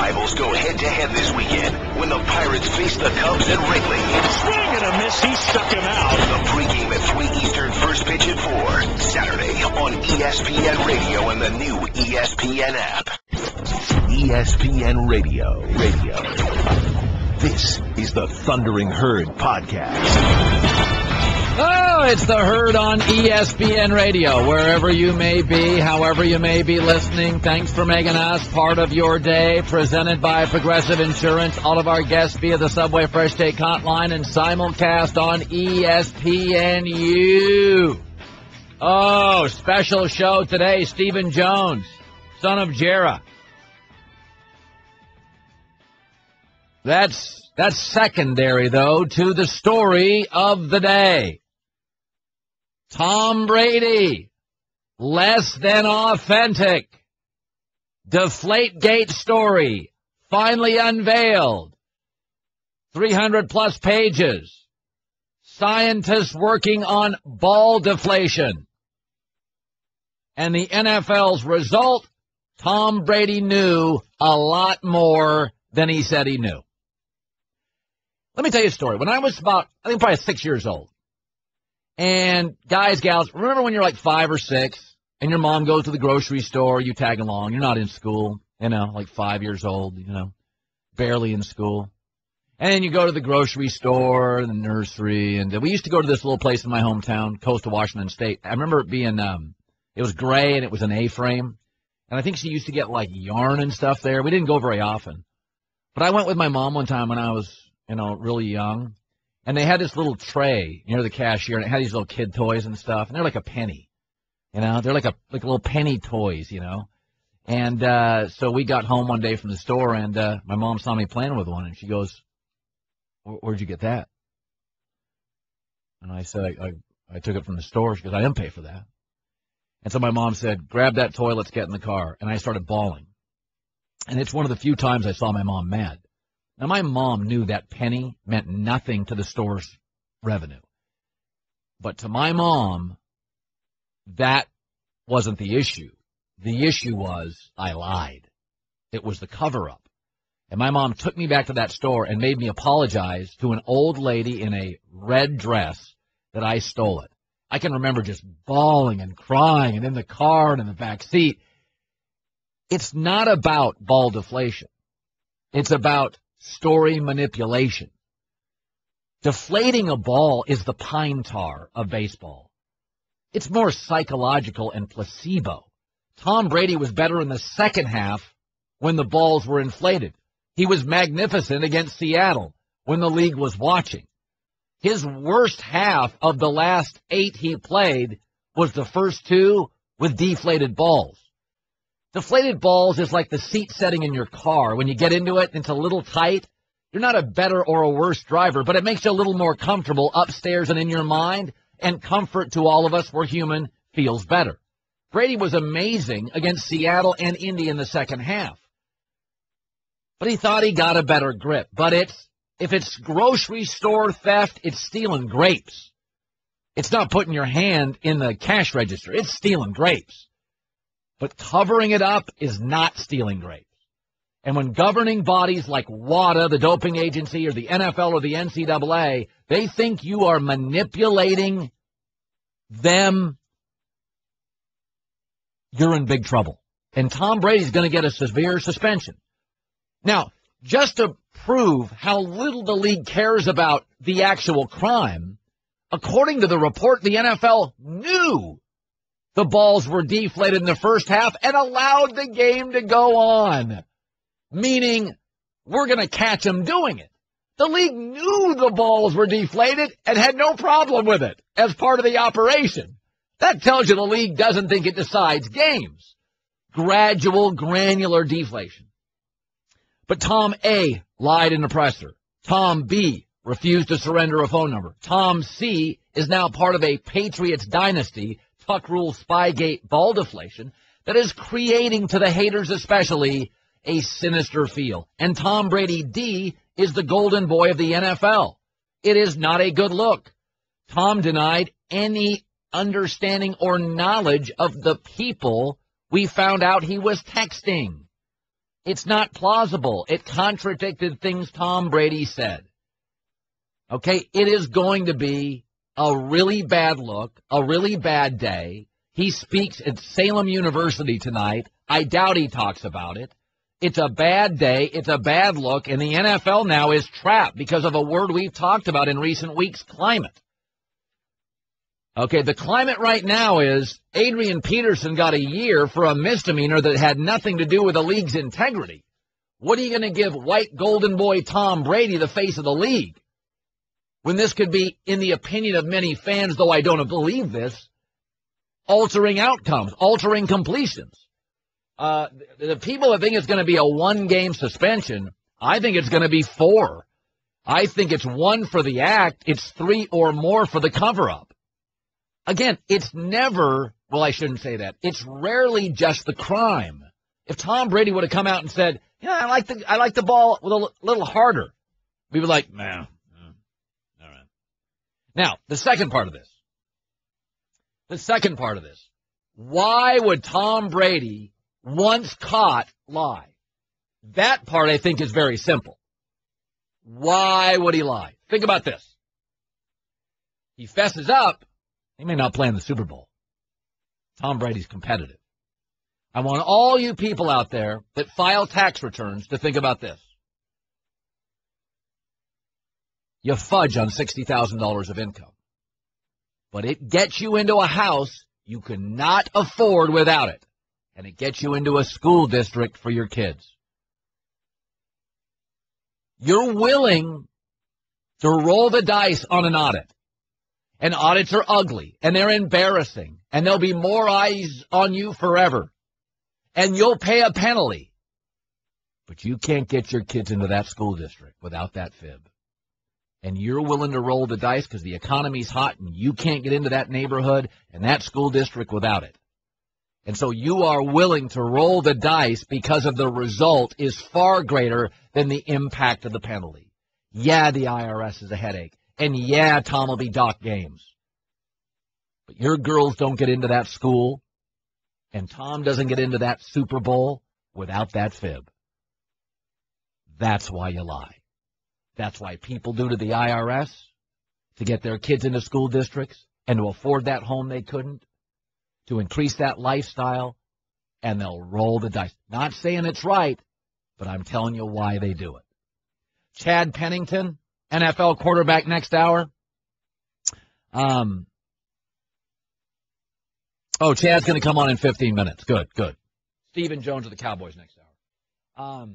rivals go head-to-head this weekend when the Pirates face the Cubs at Wrigley. Swing and a miss. He struck him out. The pregame at 3 Eastern, first pitch at 4. Saturday on ESPN Radio and the new ESPN app. ESPN Radio. This is the Thundering Herd Podcast. Oh, it's the Herd on ESPN Radio. Wherever you may be, however you may be listening, thanks for making us part of your day. Presented by Progressive Insurance. All of our guests via the Subway Fresh Take Hotline and simulcast on ESPNU. Oh, special show today. Stephen Jones, son of Jera. That's secondary, though, to the story of the day. Tom Brady, less than authentic. Deflategate story, finally unveiled. 300-plus pages. Scientists working on ball deflation. And the NFL's result, Tom Brady knew a lot more than he said he knew. Let me tell you a story. When I was probably 6 years old, and guys, gals, remember when you're like 5 or 6, and your mom goes to the grocery store, you tag along, you're not in school, like 5 years old, barely in school. And then you go to the grocery store, the nursery, and we used to go to this little place in my hometown, coastal Washington State. I remember it being, it was gray, and it was an A-frame. And I think she used to get, like, yarn and stuff there. We didn't go very often. But I went with my mom one time when I was, really young. And they had this little tray near the cashier, and it had these little kid toys and stuff. And they're like a penny, They're like little penny toys, And so we got home one day from the store, and my mom saw me playing with one, and she goes, "Where'd you get that?" And I said, I took it from the store. She goes, "I didn't pay for that." And so my mom said, "Grab that toy, let's get in the car." And I started bawling. And it's one of the few times I saw my mom mad. Now, my mom knew that penny meant nothing to the store's revenue. But to my mom, that wasn't the issue. The issue was I lied. It was the cover-up. And my mom took me back to that store and made me apologize to an old lady in a red dress that I stole it. I can remember just bawling and crying and in the car and in the back seat. It's not about ball deflation. It's about story manipulation. Deflating a ball is the pine tar of baseball. It's more psychological and placebo. Tom Brady was better in the second half when the balls were inflated. He was magnificent against Seattle when the league was watching. His worst half of the last 8 he played was the first 2 with deflated balls. Deflated balls is like the seat setting in your car. When you get into it, it's a little tight. You're not a better or a worse driver, but it makes you a little more comfortable upstairs and in your mind, and comfort to all of us, we're human, feels better. Brady was amazing against Seattle and Indy in the second half. But he thought he got a better grip. But if it's grocery store theft, it's stealing grapes. It's not putting your hand in the cash register. It's stealing grapes. But covering it up is not stealing grapes. And when governing bodies like WADA, the doping agency, or the NFL or the NCAA, they think you are manipulating them, you're in big trouble. And Tom Brady's going to get a severe suspension. Now, just to prove how little the league cares about the actual crime, according to the report, the NFL knew the balls were deflated in the first half and allowed the game to go on, meaning we're going to catch them doing it. The league knew the balls were deflated and had no problem with it as part of the operation. That tells you the league doesn't think it decides games. Gradual, granular deflation. But Tom A. lied in the presser. Tom B. refused to surrender a phone number. Tom C. is now part of a Patriots dynasty, Tuck Rule Spygate ball deflation, that is creating, to the haters especially, a sinister feel. And Tom Brady D. is the golden boy of the NFL. It is not a good look. Tom denied any understanding or knowledge of the people we found out he was texting. It's not plausible. It contradicted things Tom Brady said. Okay, it is going to be a really bad look, a really bad day. He speaks at Salem University tonight. I doubt he talks about it. It's a bad day. It's a bad look. And the NFL now is trapped because of a word we've talked about in recent weeks, climate. Okay, the climate right now is Adrian Peterson got a year for a misdemeanor that had nothing to do with the league's integrity. What are you going to give white golden boy Tom Brady, the face of the league, when this could be, in the opinion of many fans, though I don't believe this, altering outcomes, altering completions? The people that think it's going to be a one-game suspension, I think it's going to be 4. I think it's 1 for the act. It's 3 or more for the cover-up. Again, it's never, well, I shouldn't say that. It's rarely just the crime. If Tom Brady would have come out and said, yeah, I like the ball a little harder, we would like, man, all right. Now, the second part of this. Why would Tom Brady, once caught, lie? That part, I think, is very simple. Why would he lie? Think about this. He fesses up. He may not play in the Super Bowl. Tom Brady's competitive. I want all you people out there that file tax returns to think about this. You fudge on $60,000 of income, but it gets you into a house you cannot afford without it, and it gets you into a school district for your kids. You're willing to roll the dice on an audit. And audits are ugly, and they're embarrassing, and there'll be more eyes on you forever. And you'll pay a penalty. But you can't get your kids into that school district without that fib. And you're willing to roll the dice because the economy's hot and you can't get into that neighborhood and that school district without it. And so you are willing to roll the dice because of the result is far greater than the impact of the penalty. Yeah, the IRS is a headache. And yeah, Tom will be docked games. But your girls don't get into that school, and Tom doesn't get into that Super Bowl without that fib. That's why you lie. That's why people do to the IRS to get their kids into school districts and to afford that home they couldn't, to increase that lifestyle, and they'll roll the dice. Not saying it's right, but I'm telling you why they do it. Chad Pennington, NFL quarterback next hour. Chad's going to come on in 15 minutes. Good. Stephen Jones of the Cowboys next hour.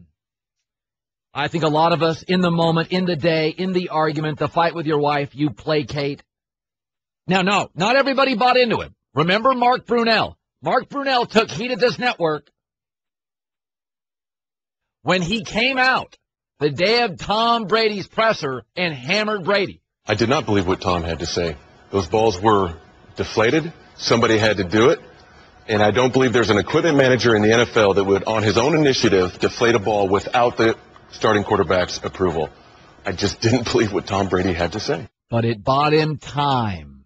I think a lot of us in the moment, in the day, in the argument, the fight with your wife, you placate. Now, no, not everybody bought into him. Remember Mark Brunell. Mark Brunell took heat at this network when he came out the day of Tom Brady's presser and hammered Brady. I did not believe what Tom had to say. Those balls were deflated. Somebody had to do it. And I don't believe there's an equipment manager in the NFL that would, on his own initiative, deflate a ball without the starting quarterback's approval. I just didn't believe what Tom Brady had to say. But it bought him time.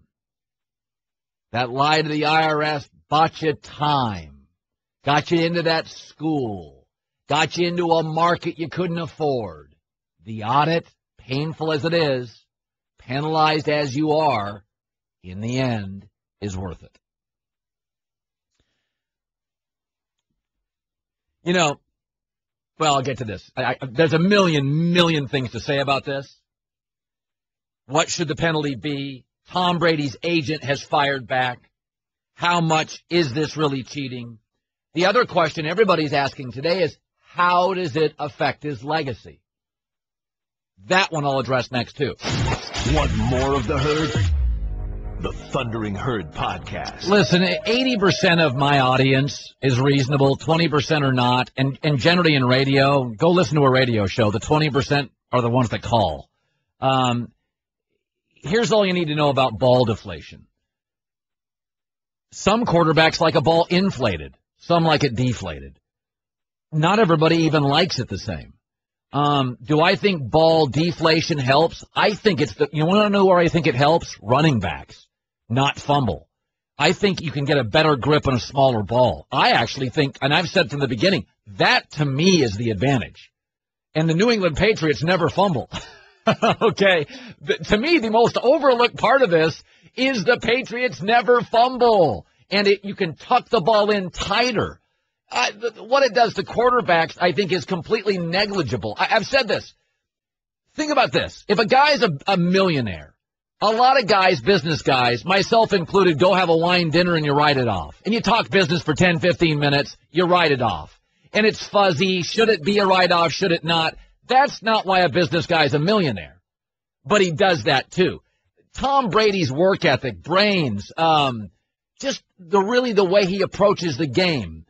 That lie to the IRS bought you time. Got you into that school. Got you into a market you couldn't afford. The audit, painful as it is, penalized as you are, in the end, is worth it. You know, well, I'll get to this. There's a million things to say about this. What should the penalty be? Tom Brady's agent has fired back. How much is this really cheating? The other question everybody's asking today is, how does it affect his legacy? That one I'll address next, too. Want more of the herd? The Thundering Herd Podcast. Listen, 80% of my audience is reasonable, 20% are not, and generally in radio, go listen to a radio show. The 20% are the ones that call. Here's all you need to know about ball deflation. Some quarterbacks like a ball inflated. Some like it deflated. Not everybody even likes it the same. Do I think ball deflation helps? I think it's you want to know where I think it helps? Running backs, not fumble. I think you can get a better grip on a smaller ball. I actually think, and I've said from the beginning, That, to me, is the advantage. And the New England Patriots never fumble. Okay? To me, the most overlooked part of this is the Patriots never fumble. And you can tuck the ball in tighter. What it does to quarterbacks, I think, is completely negligible. I've said this. Think about this. If a guy's a millionaire, a lot of guys, business guys, myself included, go have a wine dinner and you write it off. And you talk business for 10, 15 minutes, you write it off. And it's fuzzy. Should it be a write-off? Should it not? That's not why a business guy's a millionaire. But he does that too. Tom Brady's work ethic, brains, just the way he approaches the game,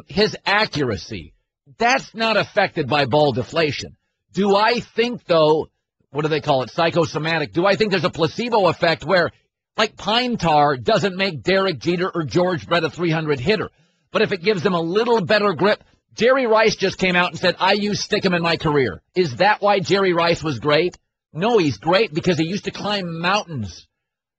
his accuracy, that's not affected by ball deflation. Do I think, though, what do they call it, psychosomatic, do I think there's a placebo effect where, like pine tar doesn't make Derek Jeter or George Brett a 300 hitter, but if it gives them a little better grip? Jerry Rice just came out and said, I used Stickum in my career. Is that why Jerry Rice was great? No, he's great because he used to climb mountains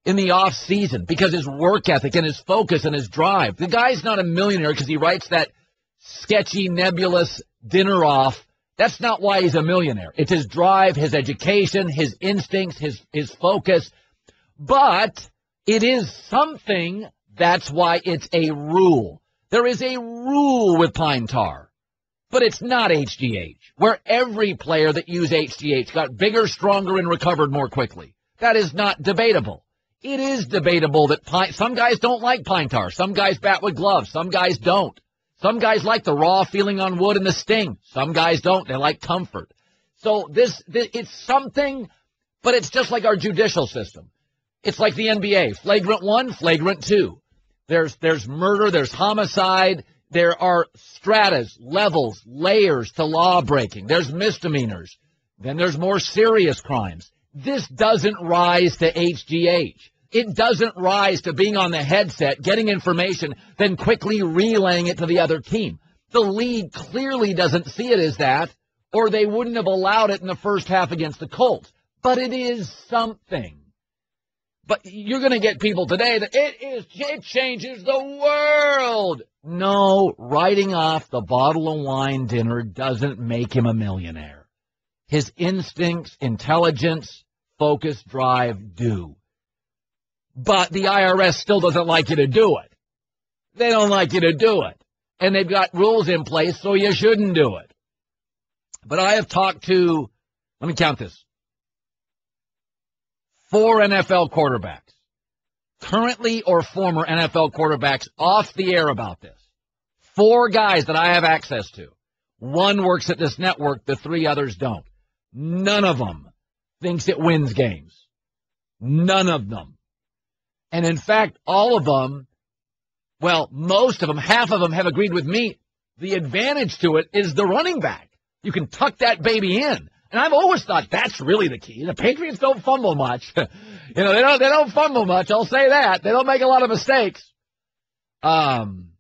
in the off season because his work ethic and his focus and his drive. The guy's not a millionaire because he writes that sketchy, nebulous dinner off. That's not why he's a millionaire. It's his drive, his education, his instincts, his focus. But it is something. That's why it's a rule. There is a rule with pine tar, but it's not HGH, where every player that used HGH got bigger, stronger, and recovered more quickly. That is not debatable. It is debatable that some guys don't like pine tar. Some guys bat with gloves. Some guys don't. Some guys like the raw feeling on wood and the sting. Some guys don't. They like comfort. So this it's something, but it's just like our judicial system. It's like the NBA. Flagrant 1, flagrant 2. There's murder, there's homicide, there are stratas, levels, layers to law breaking. There's misdemeanors. Then there's more serious crimes. This doesn't rise to HGH. It doesn't rise to being on the headset, getting information, then quickly relaying it to the other team. The league clearly doesn't see it as that, or they wouldn't have allowed it in the first half against the Colts. But it is something. But you're going to get people today that it changes the world. No, writing off the bottle of wine dinner doesn't make him a millionaire. His instincts, intelligence, focus, drive do. But the IRS still doesn't like you to do it. They don't like you to do it. And they've got rules in place, so you shouldn't do it. But I have talked to, let me count this, 4 NFL quarterbacks, currently or former NFL quarterbacks, off the air about this. 4 guys that I have access to. 1 works at this network, the 3 others don't. None of them thinks it wins games. None of them. And in fact, all of them, well, most of them, half of them have agreed with me. The advantage to it is the running back. You can tuck that baby in. And I've always thought that's really the key. The Patriots don't fumble much. They don't fumble much. I'll say that. They don't make a lot of mistakes. Ben,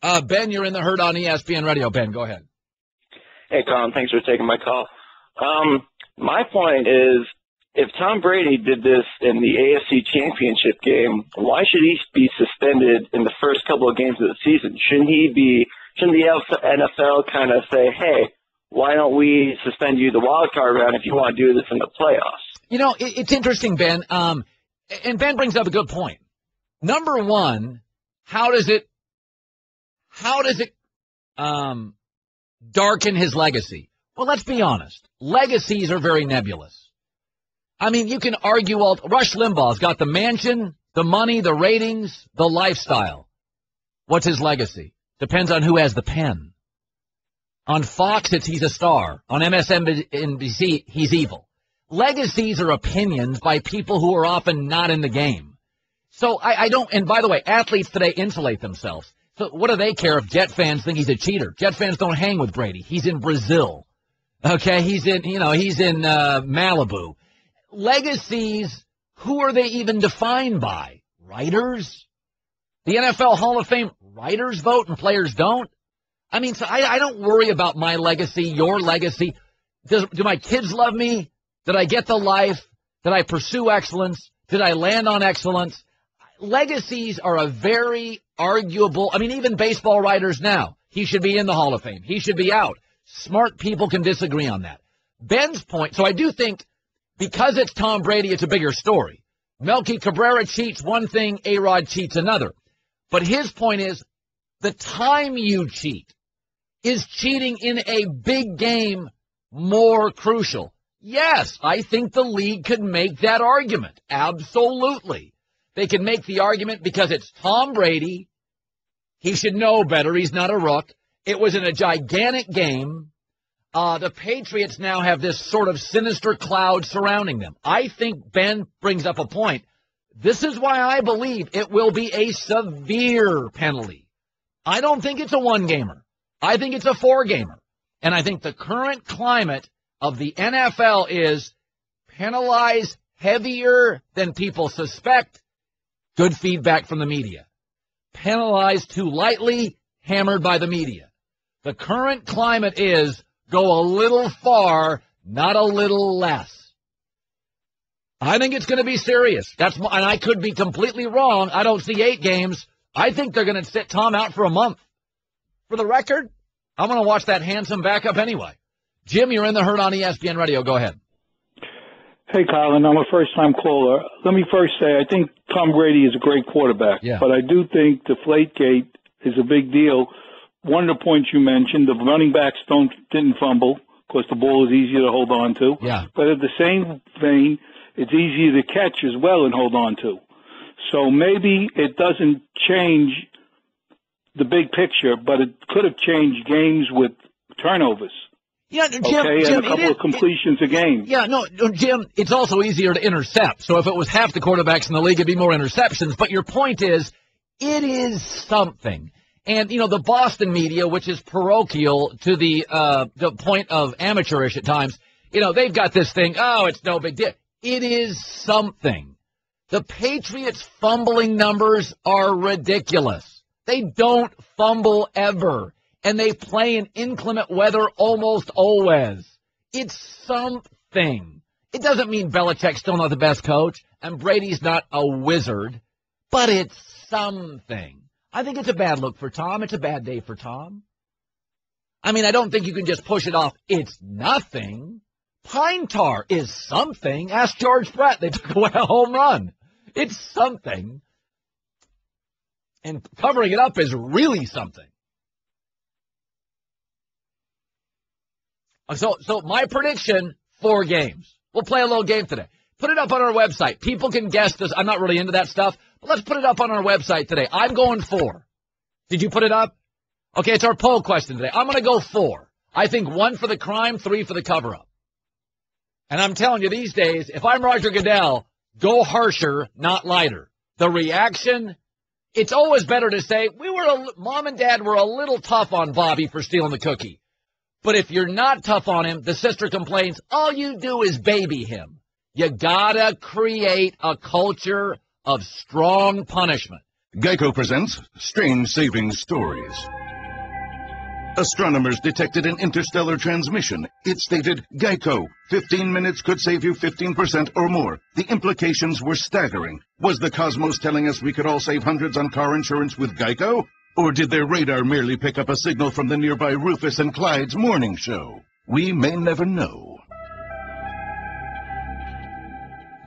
you're in the herd on ESPN Radio. Ben, go ahead. Hey, Tom. Thanks for taking my call. My point is, if Tom Brady did this in the AFC Championship game, why should he be suspended in the first couple of games of the season? Shouldn't the NFL kind of say, hey, why don't we suspend you the wild card round if you want to do this in the playoffs? You know, it's interesting, Ben. And Ben brings up a good point. Number one, how does it darken his legacy? Well, let's be honest. Legacies are very nebulous. I mean, you can argue Rush Limbaugh's got the mansion, the money, the ratings, the lifestyle. What's his legacy? Depends on who has the pen. On Fox, he's a star. On MSNBC, he's evil. Legacies are opinions by people who are often not in the game. So I don't, and by the way, athletes today insulate themselves. So what do they care if Jet fans think he's a cheater? Jet fans don't hang with Brady. He's in Brazil. Okay, he's in Malibu. Legacies, who are they even defined by? Writers? The NFL Hall of Fame writers vote and players don't? I mean, so I don't worry about my legacy, your legacy. Do my kids love me? Did I get the life? Did I pursue excellence? Did I land on excellence? Legacies are a very arguable, I mean, even baseball writers now. He should be in the Hall of Fame. He should be out. Smart people can disagree on that. Ben's point, so I do think because it's Tom Brady, it's a bigger story. Melky Cabrera cheats one thing, A-Rod cheats another. But his point is the time you cheat is cheating in a big game more crucial. Yes, I think the league could make that argument. Absolutely. They can make the argument because it's Tom Brady. He should know better. He's not a rook. It was in a gigantic game. The Patriots now have this sort of sinister cloud surrounding them. I think Ben brings up a point. This is why I believe it will be a severe penalty. I don't think it's a one-gamer. I think it's a four-gamer. And I think the current climate of the NFL is penalize heavier than people suspect. Good feedback from the media. Penalize too lightly, hammered by the media. The current climate is go a little far, not a little less. I think it's going to be serious. And I could be completely wrong. I don't see 8 games. I think they're going to sit Tom out for a month. For the record, I'm going to watch that handsome backup anyway. Jim, you're in the herd on ESPN Radio. Go ahead. Hey, Colin, I'm a first-time caller. Let me first say I think Tom Brady is a great quarterback, but I do think Deflategate is a big deal. One of the points you mentioned, the running backs didn't fumble because the ball is easier to hold on to. Yeah. But at the same vein, it's easier to catch as well and hold on to. So maybe it doesn't change the big picture, but it could have changed games with turnovers. Yeah, Jim, and a couple of completions a game. Yeah, no, Jim, it's also easier to intercept. So if it was half the quarterbacks in the league, it'd be more interceptions. But your point is, it is something. And, you know, the Boston media, which is parochial to the point of amateurish at times, you know, they've got this thing, oh, it's no big deal. It is something. The Patriots' fumbling numbers are ridiculous. They don't fumble ever. And they play in inclement weather almost always. It's something. It doesn't mean Belichick's still not the best coach, and Brady's not a wizard, but it's something. I think it's a bad look for Tom. It's a bad day for Tom. I mean, I don't think you can just push it off. It's nothing. Pine tar is something. Ask George Brett. They took away a home run. It's something. And covering it up is really something. So my prediction, 4 games. We'll play a little game today. Put it up on our website. People can guess this. I'm not really into that stuff, but let's put it up on our website today. I'm going 4. Did you put it up? Okay, it's our poll question today. I'm going to go 4. I think 1 for the crime, 3 for the cover-up. And I'm telling you these days, if I'm Roger Goodell, go harsher, not lighter. The reaction, it's always better to say, Mom and Dad were a little tough on Bobby for stealing the cookie. But if you're not tough on him, the sister complains, all you do is baby him. You gotta create a culture of strong punishment. Geico presents Strange Saving Stories. Astronomers detected an interstellar transmission. It stated, Geico, 15 minutes could save you 15% or more. The implications were staggering. Was the cosmos telling us we could all save hundreds on car insurance with Geico? Or did their radar merely pick up a signal from the nearby Rufus and Clyde's morning show? We may never know.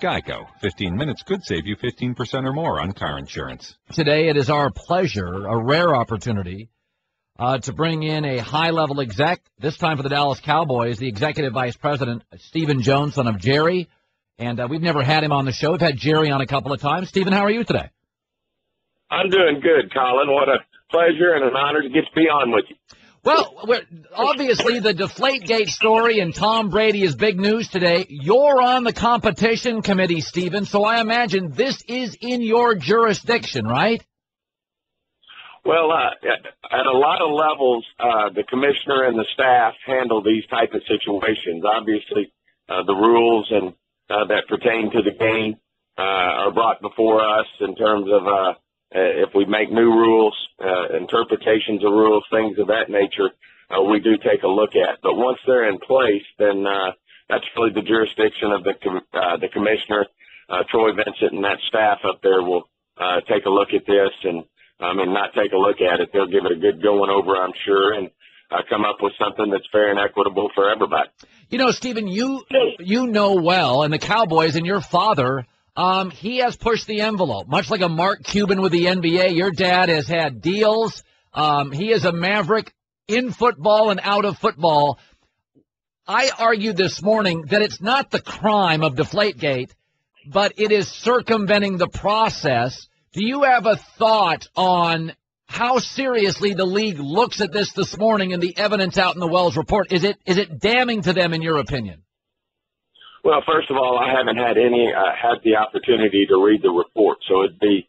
Geico. 15 minutes could save you 15% or more on car insurance. Today it is our pleasure, a rare opportunity, to bring in a high-level exec, this time for the Dallas Cowboys, the executive vice president, Stephen Jones, son of Jerry. And we've never had him on the show. We've had Jerry on a couple of times. Stephen, how are you today? I'm doing good, Colin. What a pleasure and an honor to get to be on with you. Well, obviously the Deflategate story and Tom Brady is big news today. You're on the competition committee, Stephen, so I imagine this is in your jurisdiction, right? Well, at a lot of levels, the commissioner and the staff handle these type of situations. Obviously, the rules and that pertain to the game are brought before us in terms of if we make new rules, interpretations of rules, things of that nature, we do take a look at. But once they're in place, then that's really the jurisdiction of the commissioner. Troy Vincent and that staff up there will take a look at this and and not take a look at it. They'll give it a good going over, I'm sure, and come up with something that's fair and equitable for everybody. You know, Stephen, you know well, and the Cowboys and your father, he has pushed the envelope. Much like a Mark Cuban with the NBA, your dad has had deals. He is a maverick in football and out of football. I argued this morning that it's not the crime of Deflategate, but it is circumventing the process. Do you have a thought on how seriously the league looks at this morning and the evidence out in the Wells report? Is it damning to them, in your opinion? Well, first of all, I haven't had the opportunity to read the report, so it'd be,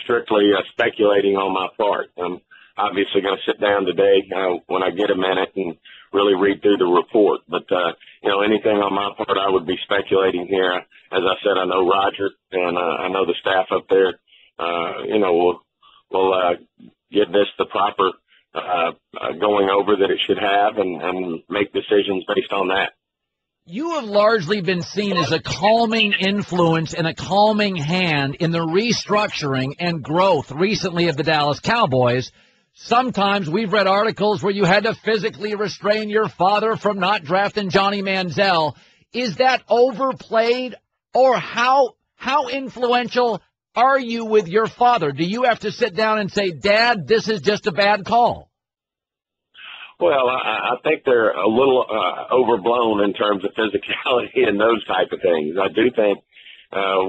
strictly speculating on my part. I'm obviously going to sit down today when I get a minute and really read through the report. But, anything on my part, I would be speculating here. As I said, I know Roger and I know the staff up there, will give this the proper going over that it should have and make decisions based on that. You have largely been seen as a calming influence and a calming hand in the restructuring and growth recently of the Dallas Cowboys. Sometimes we've read articles where you had to physically restrain your father from not drafting Johnny Manziel. Is that overplayed, or how influential are you with your father? Do you have to sit down and say, Dad, this is just a bad call? Well, I think they're a little overblown in terms of physicality and those type of things. I do think,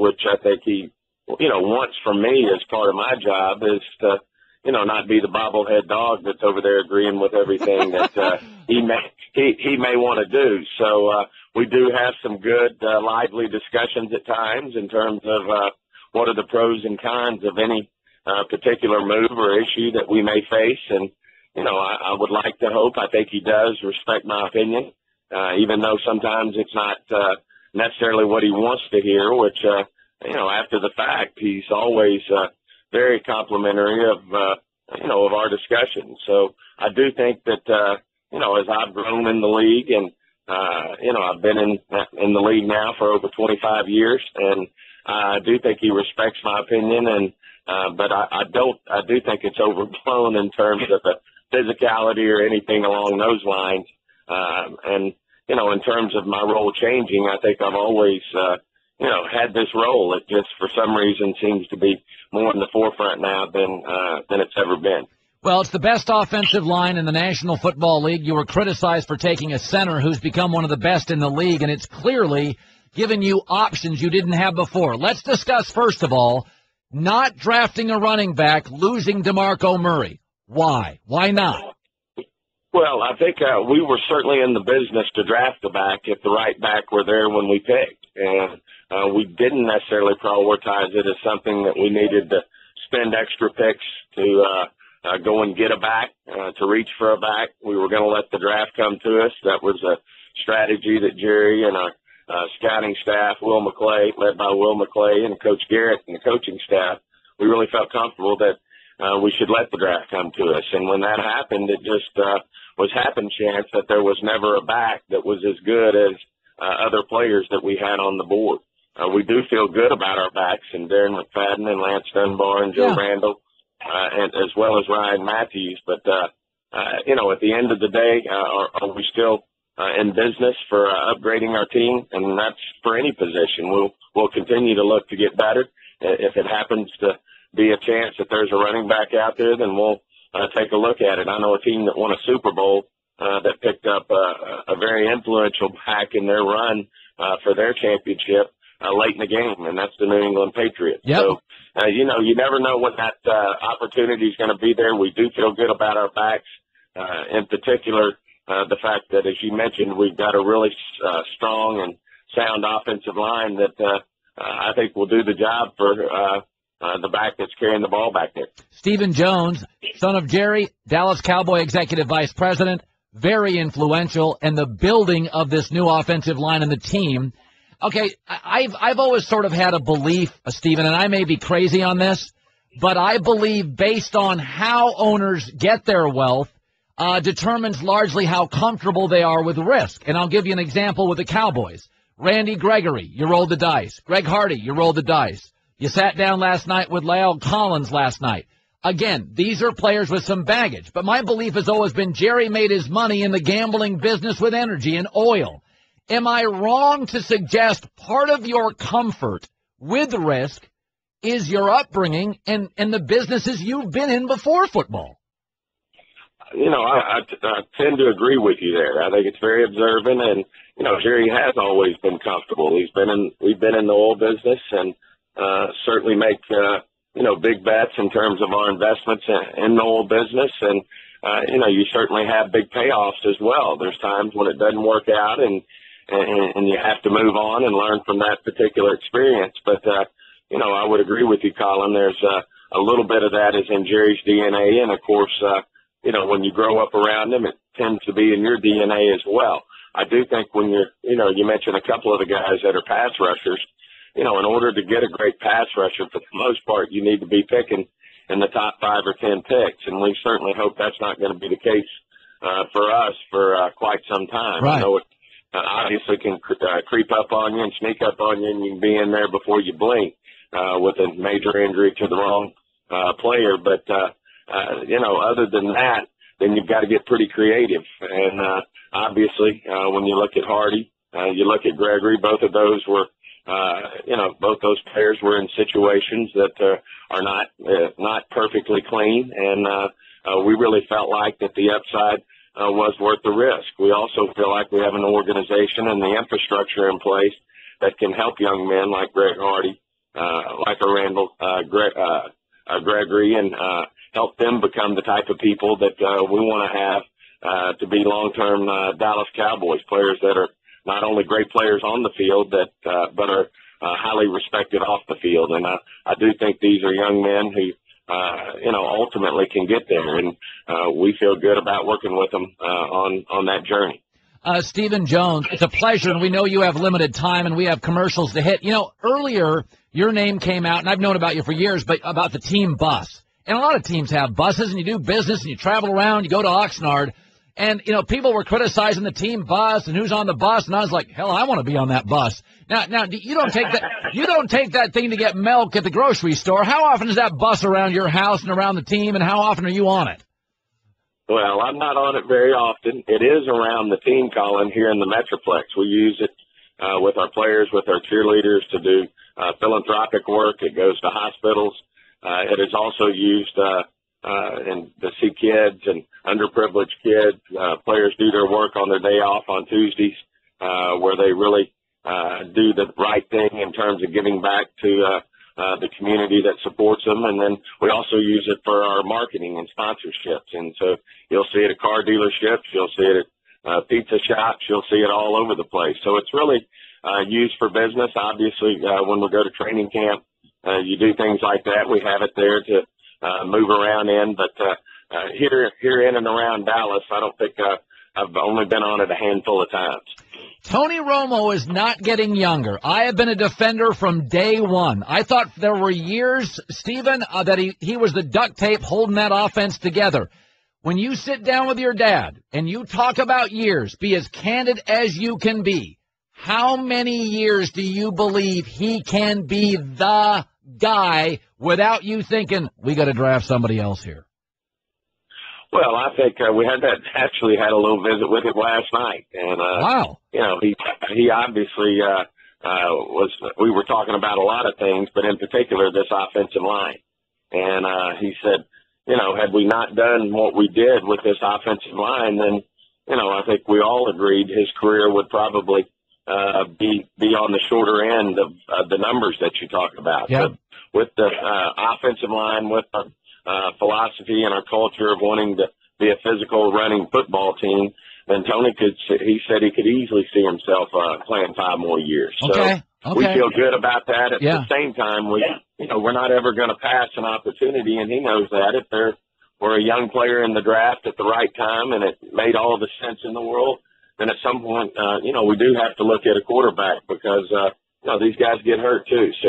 which I think he, wants from me as part of my job is to, not be the bobblehead dog that's over there agreeing with everything that he may want to do. So we do have some good, lively discussions at times in terms of what are the pros and cons of any particular move or issue that we may face. And I would like to hope, I think he does respect my opinion, even though sometimes it's not necessarily what he wants to hear, which, after the fact, he's always very complimentary of our discussions. So I do think that, as I've grown in the league and, I've been in the league now for over 25 years, and I do think he respects my opinion, and but I do think it's overblown in terms of the physicality or anything along those lines. And, in terms of my role changing, I think I've always, had this role. It just, for some reason, seems to be more in the forefront now than it's ever been. Well, it's the best offensive line in the National Football League. You were criticized for taking a center who's become one of the best in the league, and it's clearly given you options you didn't have before. Let's discuss, first of all, not drafting a running back, losing DeMarco Murray. Why? Why not? Well, I think we were certainly in the business to draft the back if the right back were there when we picked. And we didn't necessarily prioritize it as something that we needed to spend extra picks to go and get a back, to reach for a back. We were going to let the draft come to us. That was a strategy that Jerry and our scouting staff, Will McClay, led by Will McClay, and Coach Garrett and the coaching staff, we really felt comfortable that we should let the draft come to us. And when that happened, it just was happen chance that there was never a back that was as good as other players that we had on the board. We do feel good about our backs, and Darren McFadden and Lance Dunbar and Joe Randall, and as well as Ryan Matthews. But, at the end of the day, are we still in business for upgrading our team? And that's for any position. We'll continue to look to get better. If it happens to be a chance that there's a running back out there, then we'll take a look at it. I know a team that won a Super Bowl that picked up a very influential back in their run for their championship late in the game, and that's the New England Patriots. Yep. So, you never know when that opportunity is going to be there. We do feel good about our backs, in particular the fact that, as you mentioned, we've got a really strong and sound offensive line that I think will do the job for the back that's carrying the ball back there. Stephen Jones, son of Jerry, Dallas Cowboy Executive Vice President, very influential in the building of this new offensive line and the team. Okay, I've always sort of had a belief, Stephen, and I may be crazy on this, but I believe based on how owners get their wealth determines largely how comfortable they are with risk. And I'll give you an example with the Cowboys. Randy Gregory, you roll the dice. Greg Hardy, you roll the dice. You sat down last night with La'el Collins last night. Again, these are players with some baggage. But my belief has always been Jerry made his money in the gambling business with energy and oil. Am I wrong to suggest part of your comfort with risk is your upbringing and the businesses you've been in before football? You know, I tend to agree with you there. I think it's very observant, and you know, Jerry has always been comfortable. We've been in the oil business, and certainly make you know, big bets in terms of our investments in the oil business, and you know, you certainly have big payoffs as well. There's times when it doesn't work out, and you have to move on and learn from that particular experience. But you know, I would agree with you, Colin. There's a little bit of that is in Jerry's DNA, and of course, you know, when you grow up around him, it tends to be in your DNA as well. I do think when you know, you mentioned a couple of the guys that are pass rushers, you know, in order to get a great pass rusher, for the most part, you need to be picking in the top 5 or 10 picks. And we certainly hope that's not going to be the case for us for quite some time. Right. I know it obviously can creep up on you and sneak up on you, and you can be in there before you blink with a major injury to the wrong player. But, you know, other than that, then you've got to get pretty creative. And obviously, when you look at Hardy, you look at Gregory, both of those were, you know, both those players were in situations that are not perfectly clean. And we really felt like that the upside was worth the risk. We also feel like we have an organization and the infrastructure in place that can help young men like Greg Hardy, like a Randall, Gregory, and help them become the type of people that we want to have to be long-term Dallas Cowboys, players that are not only great players on the field, but are highly respected off the field. And I do think these are young men who, you know, ultimately can get there. And we feel good about working with them on that journey. Stephen Jones, it's a pleasure, and we know you have limited time and we have commercials to hit. You know, earlier your name came out, and I've known about you for years, but about the team bus. And a lot of teams have buses, and you do business, and you travel around, you go to Oxnard. And, you know, people were criticizing the team bus and who's on the bus, and I was like, hell, I want to be on that bus. Now, you don't take that thing to get milk at the grocery store. How often is that bus around your house and around the team, and how often are you on it? Well, I'm not on it very often. It is around the team, Colin, here in the Metroplex. We use it with our players, with our cheerleaders to do philanthropic work. It goes to hospitals. It is also used and to see kids and underprivileged kids. Players do their work on their day off on Tuesdays, where they really do the right thing in terms of giving back to the community that supports them. And then we also use it for our marketing and sponsorships. And so you'll see it at car dealerships, you'll see it at pizza shops, you'll see it all over the place. So it's really used for business. Obviously, when we go to training camp, you do things like that. We have it there to move around in, but here in and around Dallas, I don't think I've only been on it a handful of times. Tony Romo is not getting younger. I have been a defender from day one. I thought there were years, Stephen, that he was the duct tape holding that offense together. When you sit down with your dad and you talk about years, be as candid as you can be, how many years do you believe he can be the guy without you thinking, we got to draft somebody else here? Well, I think we had a little visit with him last night. And, wow. You know, he obviously we were talking about a lot of things, but in particular this offensive line. And he said, you know, had we not done what we did with this offensive line, then, you know, I think we all agreed his career would probably be on the shorter end of the numbers that you talk about. Yep. But with the offensive line, with our philosophy and our culture of wanting to be a physical running football team, then Tony he said he could easily see himself playing 5 more years. Okay. So we feel good about that. At Yeah. the same time, we're not ever going to pass an opportunity, and he knows that. If there were a young player in the draft at the right time and it made all the sense in the world, then at some point, we do have to look at a quarterback because, these guys get hurt too. So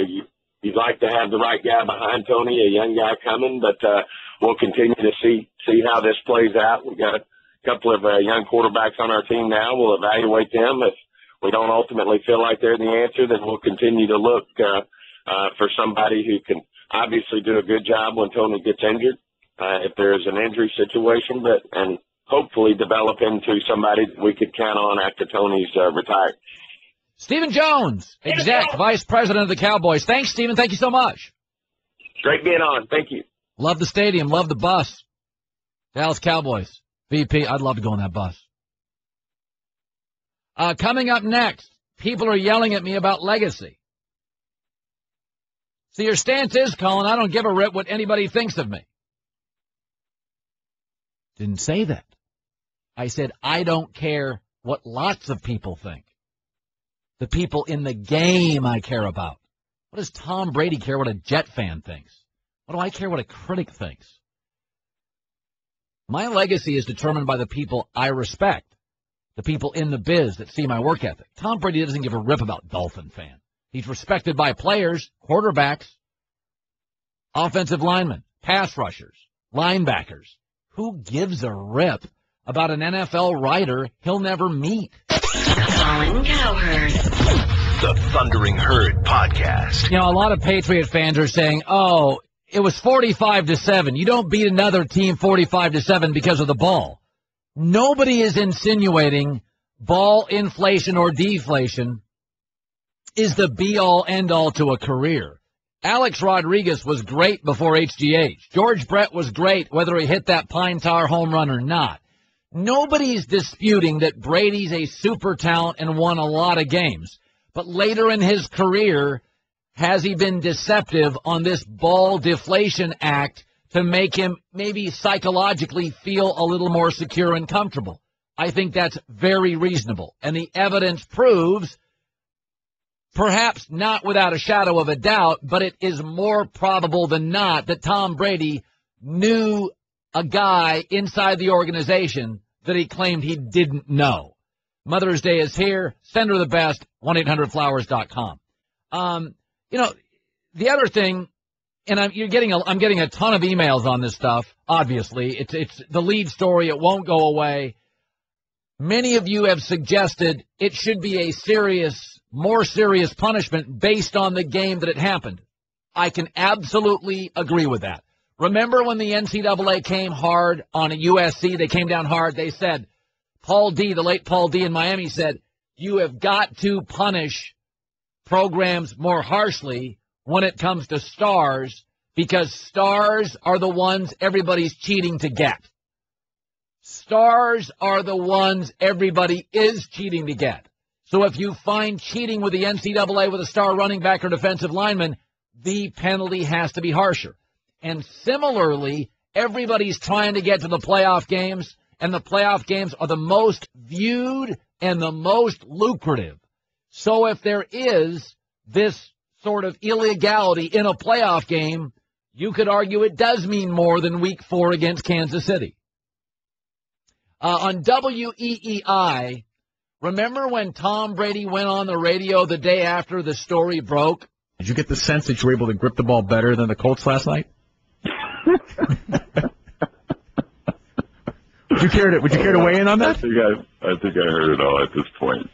you'd like to have the right guy behind Tony, a young guy coming, but we'll continue to see how this plays out. We've got a couple of young quarterbacks on our team now. We'll evaluate them. If we don't ultimately feel like they're the answer, then we'll continue to look for somebody who can obviously do a good job when Tony gets injured, if there's an injury situation, and hopefully develop into somebody that we could count on after Tony's retired. Stephen Jones, Exec Vice President of the Cowboys. Thanks, Stephen. Thank you so much. Great being on. Thank you. Love the stadium. Love the bus. Dallas Cowboys. VP, I'd love to go on that bus. Coming up next, people are yelling at me about legacy. So your stance is, Colin, I don't give a rip what anybody thinks of me. Didn't say that. I said I don't care what lots of people think. The people in the game I care about. What does Tom Brady care what a Jet fan thinks? What do I care what a critic thinks? My legacy is determined by the people I respect, the people in the biz that see my work ethic. Tom Brady doesn't give a rip about Dolphin fans. He's respected by players, quarterbacks, offensive linemen, pass rushers, linebackers. Who gives a rip about an NFL writer he'll never meet? Colin Cowherd. The Thundering Herd Podcast. You know, a lot of Patriot fans are saying, oh, it was 45-7. You don't beat another team 45-7 because of the ball. Nobody is insinuating ball inflation or deflation is the be-all, end-all to a career. Alex Rodriguez was great before HGH. George Brett was great whether he hit that Pine Tar home run or not. Nobody's disputing that Brady's a super talent and won a lot of games. But later in his career, has he been deceptive on this ball deflation act to make him maybe psychologically feel a little more secure and comfortable? I think that's very reasonable. And the evidence proves, perhaps not without a shadow of a doubt, but it is more probable than not that Tom Brady knew a guy inside the organization that he claimed he didn't know. Mother's Day is here. Send her the best. 1-800-Flowers.com. You know, the other thing, and I'm getting a ton of emails on this stuff. Obviously, it's the lead story. It won't go away. Many of you have suggested it should be a more serious punishment based on the game that it happened. I can absolutely agree with that. Remember when the NCAA came hard on a USC? They came down hard. They said, the late Paul D in Miami said, you have got to punish programs more harshly when it comes to stars because stars are the ones everybody's cheating to get. Stars are the ones everybody is cheating to get. So if you find cheating with the NCAA with a star running back or defensive lineman, the penalty has to be harsher. And similarly, everybody's trying to get to the playoff games, and the playoff games are the most viewed and the most lucrative. So if there is this sort of illegality in a playoff game, you could argue it does mean more than Week 4 against Kansas City. On WEEI, remember when Tom Brady went on the radio the day after the story broke? Did you get the sense that you were able to grip the ball better than the Colts last night? Would you care to weigh in on that? I think I heard it all at this point.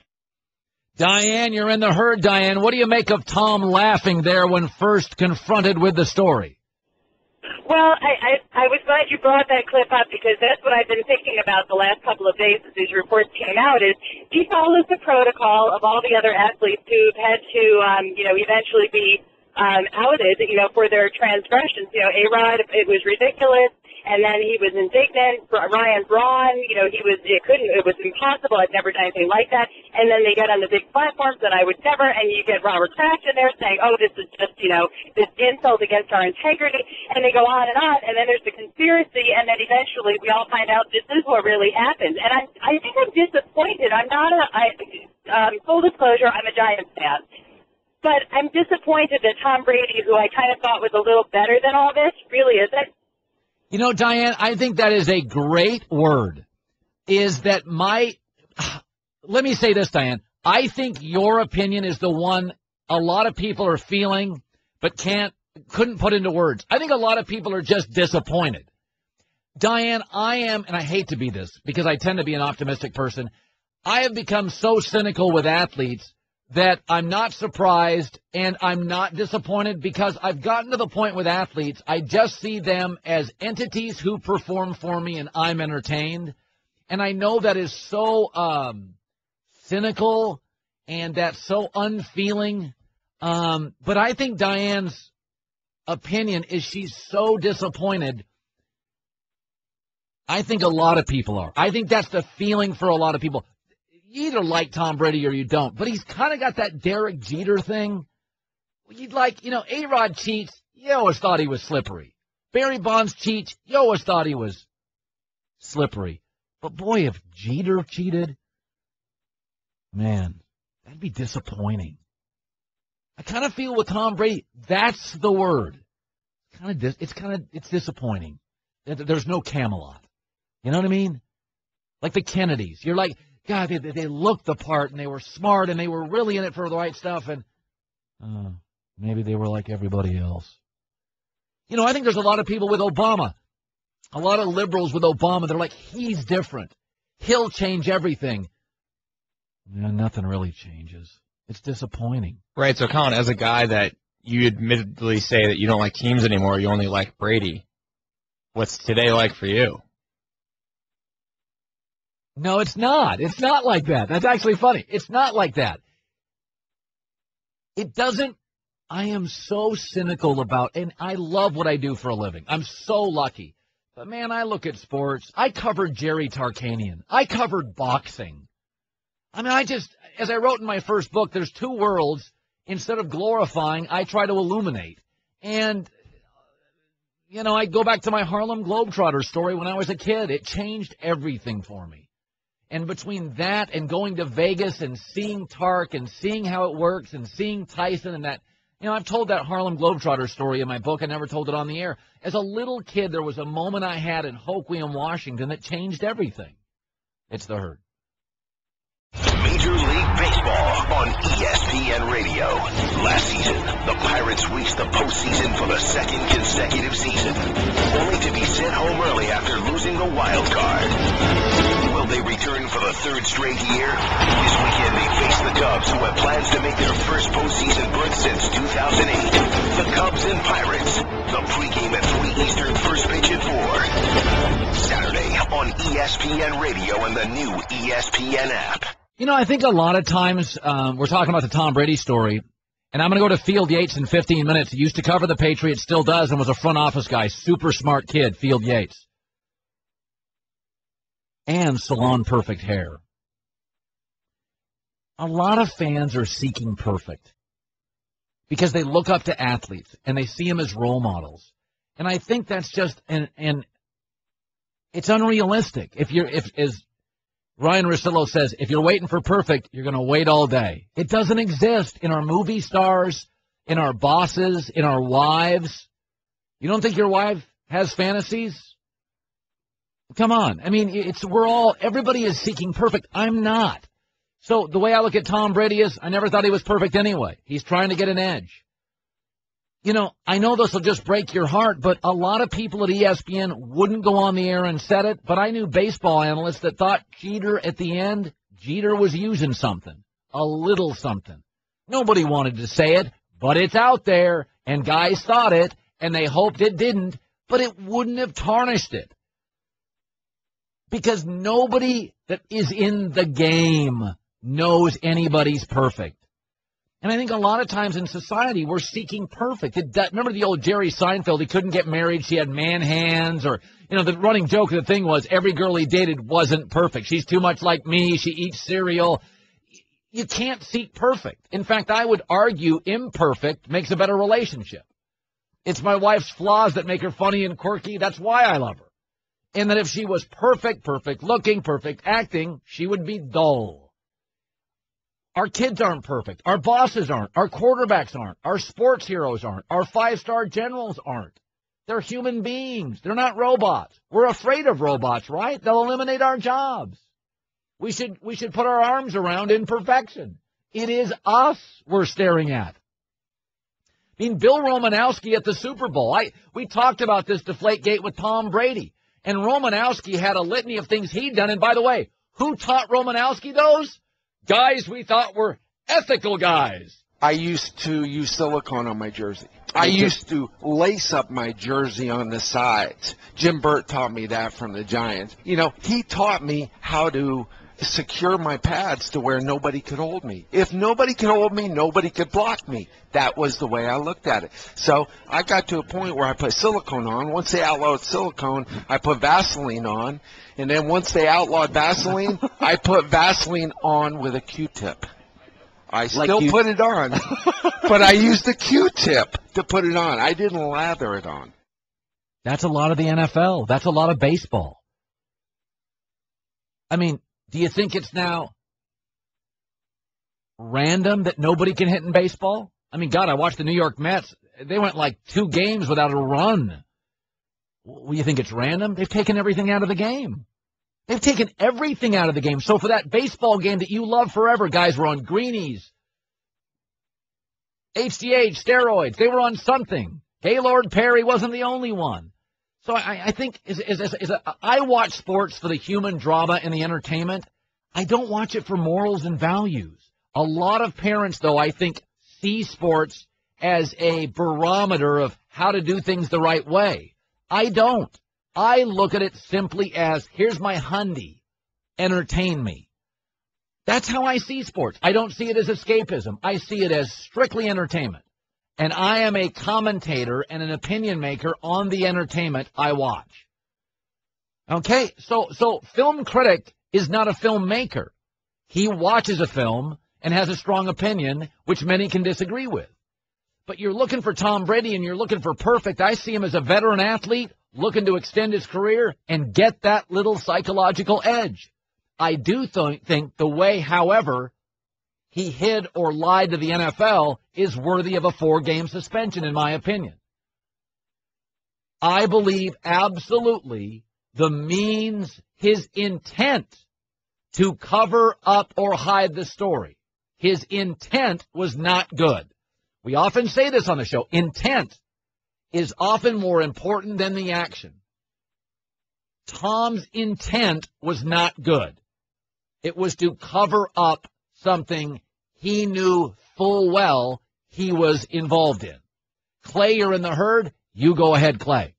Diane, you're in the herd, Diane. What do you make of Tom laughing there when first confronted with the story? Well, I was glad you brought that clip up because that's what I've been thinking about the last couple of days as these reports came out is he follows the protocol of all the other athletes who've had to, eventually be outed, for their transgressions. A-Rod, it was ridiculous. And then he was indignant. Ryan Braun, it was impossible. I've never done anything like that. And then they get on the big platforms that I would never, and you get Robert Kraft in there saying, oh, this is just, this insult against our integrity. And they go on. And then there's the conspiracy. And then eventually we all find out this is what really happened. And I think I'm disappointed. I'm not full disclosure, I'm a Giants fan. But I'm disappointed that Tom Brady, who I kind of thought was a little better than all this, really isn't. Diane, I think that is a great word, let me say this, Diane. I think your opinion is the one a lot of people are feeling but couldn't put into words. I think a lot of people are just disappointed. Diane, I am, and I hate to be this because I tend to be an optimistic person, I have become so cynical with athletes that I'm not surprised and I'm not disappointed because I've gotten to the point with athletes, I just see them as entities who perform for me and I'm entertained. And I know that is so cynical and that's so unfeeling. But I think Diane's opinion is she's so disappointed. I think a lot of people are. I think that's the feeling for a lot of people. You either like Tom Brady or you don't, but he's kind of got that Derek Jeter thing. You'd like, A-Rod cheats, you always thought he was slippery. Barry Bonds cheats, you always thought he was slippery. But boy, if Jeter cheated, man, that'd be disappointing. I kind of feel with Tom Brady, that's the word. It's disappointing. There's no Camelot. You know what I mean? Like the Kennedys. You're like, God, they looked the part, and they were smart, and they were really in it for the right stuff, and maybe they were like everybody else. I think there's a lot of people with Obama, a lot of liberals with Obama, they're like, he's different. He'll change everything. Yeah, nothing really changes. It's disappointing. Right, so Colin, as a guy that you admittedly say that you don't like teams anymore, you only like Brady, what's today like for you? No, it's not. It's not like that. That's actually funny. It's not like that. It doesn't. I am so cynical about, and I love what I do for a living. I'm so lucky. But, man, I look at sports. I covered Jerry Tarkanian. I covered boxing. I mean, as I wrote in my first book, there's two worlds. Instead of glorifying, I try to illuminate. And, I go back to my Harlem Globetrotter story when I was a kid. It changed everything for me. And between that and going to Vegas and seeing Tark and seeing how it works and seeing Tyson and that, I've told that Harlem Globetrotter story in my book. I never told it on the air. As a little kid, there was a moment I had in Hoquiam, Washington that changed everything. It's the Herd. Major League Baseball on ESPN Radio. Last season, the Pirates reached the postseason for the second consecutive season, only to be sent home early after losing the wild card. Will they return for the third straight year? This weekend, they face the Cubs, who have plans to make their first postseason berth since 2008. The Cubs and Pirates. The pregame at 3 Eastern, first pitch at 4. Saturday on ESPN Radio and the new ESPN app. I think a lot of times we're talking about the Tom Brady story, and I'm going to go to Field Yates in 15 minutes. He used to cover the Patriots, still does, and was a front office guy. Super smart kid, Field Yates. And salon-perfect hair. A lot of fans are seeking perfect because they look up to athletes, and they see them as role models. And I think that's just it's unrealistic. If as Ryan Russillo says, if you're waiting for perfect, you're going to wait all day. It doesn't exist in our movie stars, in our bosses, in our wives. You don't think your wife has fantasies? Come on. I mean, everybody is seeking perfect. I'm not. So the way I look at Tom Brady is, I never thought he was perfect anyway. He's trying to get an edge. I know this will just break your heart, but a lot of people at ESPN wouldn't go on the air and said it, but I knew baseball analysts that thought Jeter at the end, Jeter was using something, a little something. Nobody wanted to say it, but it's out there, and guys thought it, and they hoped it didn't, but it wouldn't have tarnished it. Because nobody that is in the game knows anybody's perfect. And I think a lot of times in society, we're seeking perfect. Remember the old Jerry Seinfeld? He couldn't get married. She had man hands. Or, the running joke of the thing was every girl he dated wasn't perfect. She's too much like me. She eats cereal. You can't seek perfect. In fact, I would argue imperfect makes a better relationship. It's my wife's flaws that make her funny and quirky. That's why I love her. And that if she was perfect looking, perfect acting, she would be dull. Our kids aren't perfect. Our bosses aren't. Our quarterbacks aren't. Our sports heroes aren't. Our five-star generals aren't. They're human beings. They're not robots. We're afraid of robots, right? They'll eliminate our jobs. We should put our arms around imperfection. It is us we're staring at. I mean, Bill Romanowski at the Super Bowl. We talked about this Deflategate with Tom Brady. And Romanowski had a litany of things he'd done. And by the way, who taught Romanowski those? Guys we thought were ethical guys. I used to use silicone on my jersey. I used to lace up my jersey on the sides. Jim Burt taught me that from the Giants. You know, he taught me how to secure my pads to where nobody could hold me. If nobody could hold me, nobody could block me. That was the way I looked at it. So I got to a point where I put silicone on. Once they outlawed silicone, I put Vaseline on. And then once they outlawed Vaseline, I put Vaseline on with a Q-tip. I still put it on, but I used a Q-tip to put it on. I didn't lather it on. That's a lot of the NFL. That's a lot of baseball. I mean, do you think it's now random that nobody can hit in baseball? I mean, God, I watched the New York Mets. They went like 2 games without a run. Well, you think it's random? They've taken everything out of the game. They've taken everything out of the game. So for that baseball game that you love forever, guys were on greenies, HGH, steroids. They were on something. Gaylord Perry wasn't the only one. So I think I watch sports for the human drama and the entertainment. I don't watch it for morals and values. A lot of parents, though, I think, see sports as a barometer of how to do things the right way. I don't. I look at it simply as, here's my Hyundai, entertain me. That's how I see sports. I don't see it as escapism. I see it as strictly entertainment. And I am a commentator and an opinion maker on the entertainment I watch. Okay, so film critic is not a filmmaker. He watches a film and has a strong opinion, which many can disagree with. But you're looking for Tom Brady and you're looking for perfect. I see him as a veteran athlete looking to extend his career and get that little psychological edge. I do think the way, however, he hid or lied to the NFL is worthy of a 4-game suspension, in my opinion. I believe absolutely the means, his intent to cover up or hide the story, his intent was not good. We often say this on the show. Intent is often more important than the action. Tom's intent was not good. It was to cover up something he knew full well he was involved in. Clay, you're in the herd. You go ahead, Clay.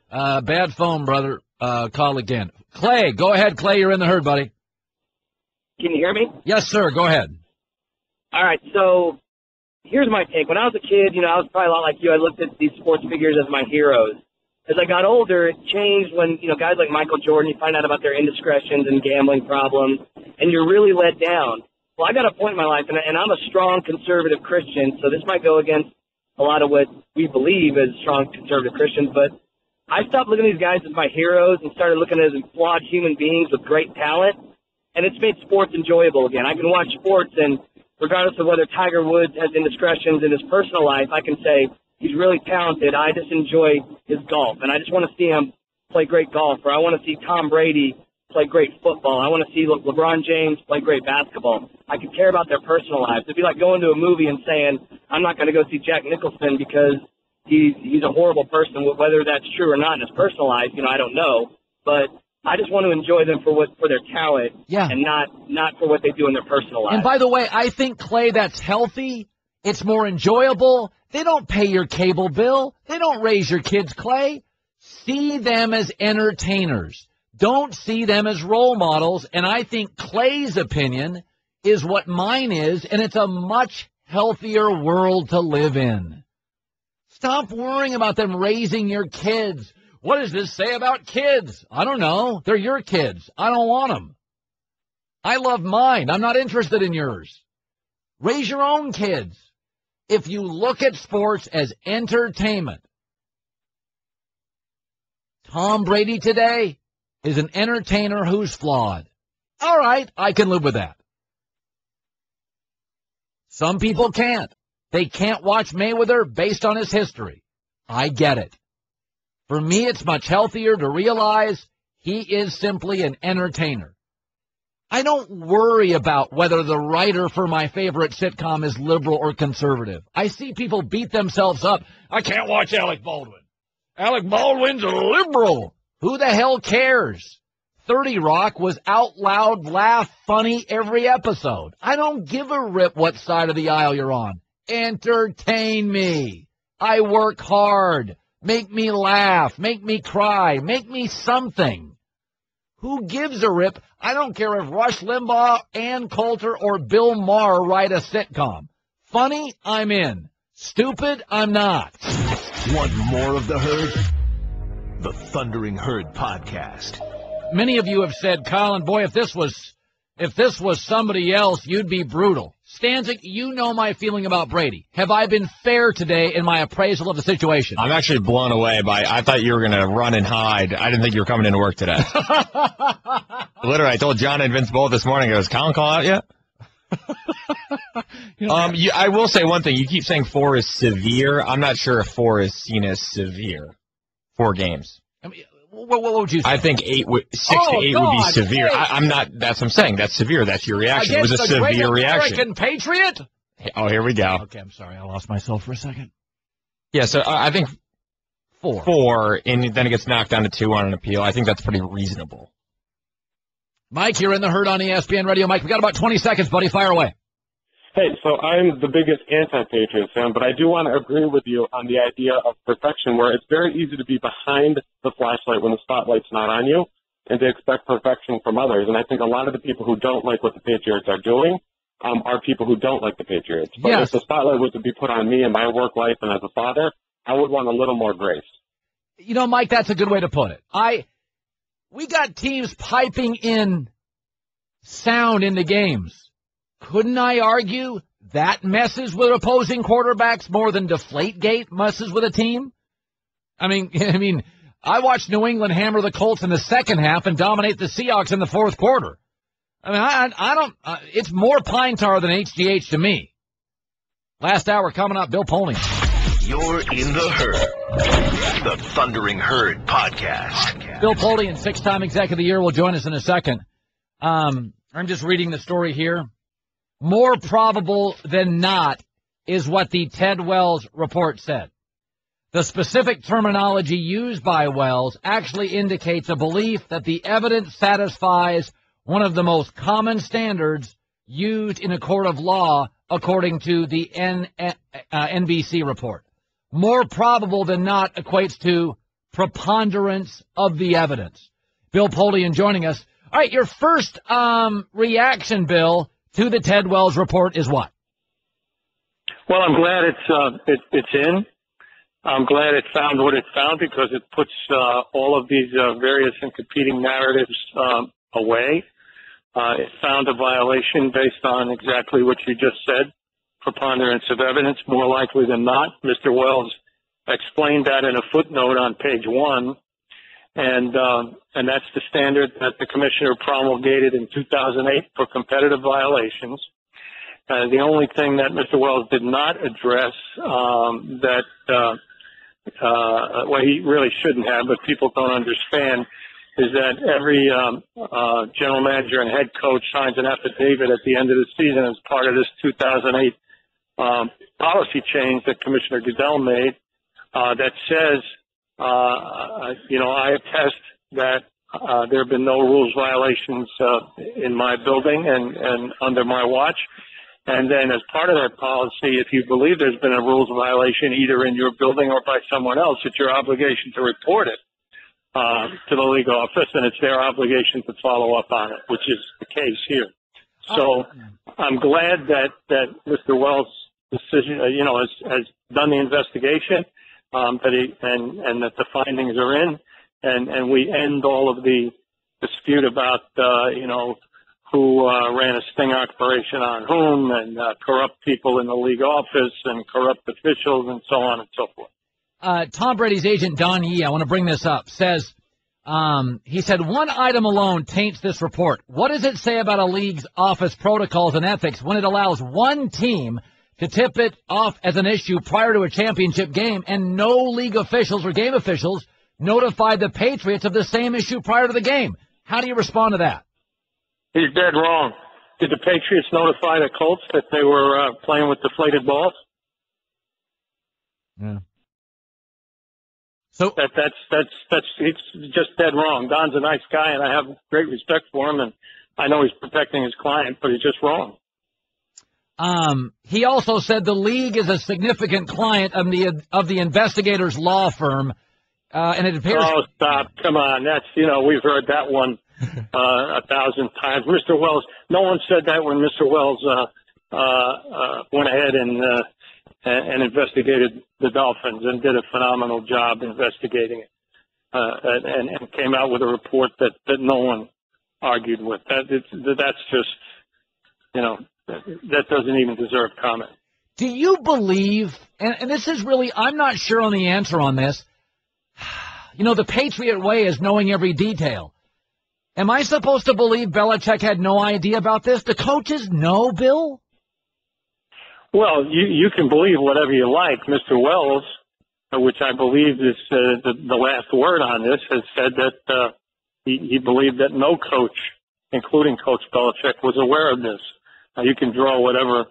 Bad phone, brother. Call again. Clay, go ahead, Clay. You're in the herd, buddy. Can you hear me? Yes, sir. Go ahead. All right, so here's my take. When I was a kid, I was probably a lot like you. I looked at these sports figures as my heroes. As I got older, it changed when, guys like Michael Jordan, you find out about their indiscretions and gambling problems, and you're really let down. Well, I got a point in my life, and I'm a strong conservative Christian, so this might go against a lot of what we believe as strong conservative Christians, but I stopped looking at these guys as my heroes and started looking at them as flawed human beings with great talent, and it's made sports enjoyable again. I can watch sports, and regardless of whether Tiger Woods has indiscretions in his personal life, I can say he's really talented. I just enjoy his golf, and I just want to see him play great golf, or I want to see Tom Brady play great football. I want to see LeBron James play great basketball. I could care about their personal lives. It'd be like going to a movie and saying, I'm not going to go see Jack Nicholson because he's a horrible person. Whether that's true or not in his personal life, I don't know. But I just want to enjoy them for their talent, and not for what they do in their personal life. And by the way, I think, Clay, that's healthy. It's more enjoyable. They don't pay your cable bill. They don't raise your kids, Clay. See them as entertainers. Don't see them as role models. And I think Clay's opinion is what mine is, and it's a much healthier world to live in. Stop worrying about them raising your kids. What does this say about kids? I don't know. They're your kids. I don't want them. I love mine. I'm not interested in yours. Raise your own kids. If you look at sports as entertainment, Tom Brady today is an entertainer who's flawed. All right, I can live with that. Some people can't. They can't watch Mayweather based on his history. I get it. For me, it's much healthier to realize he is simply an entertainer. I don't worry about whether the writer for my favorite sitcom is liberal or conservative. I see people beat themselves up. I can't watch Alec Baldwin. Alec Baldwin's a liberal. Who the hell cares? 30 Rock was out loud, laugh, funny every episode. I don't give a rip what side of the aisle you're on. Entertain me. I work hard. Make me laugh. Make me cry. Make me something. Who gives a rip? I don't care if Rush Limbaugh, Ann Coulter, or Bill Maher write a sitcom. Funny, I'm in. Stupid, I'm not. Want more of the Herd? The Thundering Herd Podcast. Many of you have said, Colin, boy, if this was somebody else, you'd be brutal. Stanzik, you know my feeling about Brady. Have I been fair today in my appraisal of the situation? I'm actually blown away by, I thought you were going to run and hide. I didn't think you were coming into work today. Literally, I told John and Vince both this morning, is Colin call out yet? I will say one thing. You keep saying 4 is severe. I'm not sure if 4 is seen as severe. 4 games. I mean, what would you say? I think 6 to 8 would be severe. I'm not. That's what I'm saying. That's severe. That's your reaction. It was a severe reaction. American Patriot? Oh, here we go. Okay, I'm sorry. I lost myself for a second. Yeah, so I think 4, and then it gets knocked down to 2 on an appeal. I think that's pretty reasonable. Mike, you're in the Herd on ESPN Radio. Mike, we got about 20 seconds, buddy. Fire away. Hey, so I'm the biggest anti-Patriot fan, but I do want to agree with you on the idea of perfection, where it's very easy to be behind the flashlight when the spotlight's not on you and to expect perfection from others. And I think a lot of the people who don't like what the Patriots are doing are people who don't like the Patriots. But if the spotlight was to be put on me in my work life and as a father, I would want a little more grace. You know, Mike, that's a good way to put it. We got teams piping in sound into games. Couldn't I argue that messes with opposing quarterbacks more than Deflategate messes with a team? I mean, I watched New England hammer the Colts in the second half and dominate the Seahawks in the fourth quarter. I mean, I don't. It's more pine tar than HGH to me. Last hour coming up, Bill Polian. You're in the Herd, the Thundering Herd Podcast. Bill Polian, 6-time Exec of the Year, will join us in a second. I'm just reading the story here. More probable than not is what the Ted Wells report said. The specific terminology used by Wells actually indicates a belief that the evidence satisfies one of the most common standards used in a court of law, according to the NBC report. More probable than not equates to preponderance of the evidence. Bill Polian joining us. All right, your first reaction, Bill, to the Ted Wells report is what? Well, I'm glad it's in. I'm glad it found what it found because it puts all of these various and competing narratives away. It found a violation based on exactly what you just said, preponderance of evidence, more likely than not. Mr. Wells explained that in a footnote on page 1. And that's the standard that the commissioner promulgated in 2008 for competitive violations. The only thing that Mr. Wells did not address well, he really shouldn't have, but people don't understand, is that every general manager and head coach signs an affidavit at the end of the season as part of this 2008 policy change that Commissioner Goodell made that says, I attest that there have been no rules violations in my building and under my watch. And then as part of that policy, if you believe there's been a rules violation either in your building or by someone else, it's your obligation to report it to the league office, and it's their obligation to follow up on it, which is the case here. So I'm glad that Mr. Wells' decision, has done the investigation, and that the findings are in, and we end all of the dispute about, who ran a sting operation on whom, and corrupt people in the league office and corrupt officials and so on and so forth. Tom Brady's agent, Don Yee, I want to bring this up, says, he said, one item alone taints this report. What does it say about a league's office protocols and ethics when it allows one team to tip it off as an issue prior to a championship game and no league officials or game officials notified the Patriots of the same issue prior to the game? How do you respond to that? He's dead wrong. Did the Patriots notify the Colts that they were playing with deflated balls? Yeah. So it's just dead wrong. Don's a nice guy, and I have great respect for him, and I know he's protecting his client, but he's just wrong. He also said the league is a significant client of the investigator's law firm, and it appears. Oh, stop! Come on, that's we've heard that one 1,000 times. Mr. Wells, no one said that when Mr. Wells went ahead and investigated the Dolphins and did a phenomenal job investigating it, and came out with a report that no one argued with. That's just that doesn't even deserve comment. Do you believe, and this is really, I'm not sure on the answer on this, the Patriot way is knowing every detail. Am I supposed to believe Belichick had no idea about this? The coaches know, Bill? Well, you can believe whatever you like. Mr. Wells, which I believe is the last word on this, has said that he believed that no coach, including Coach Belichick, was aware of this. You can draw whatever,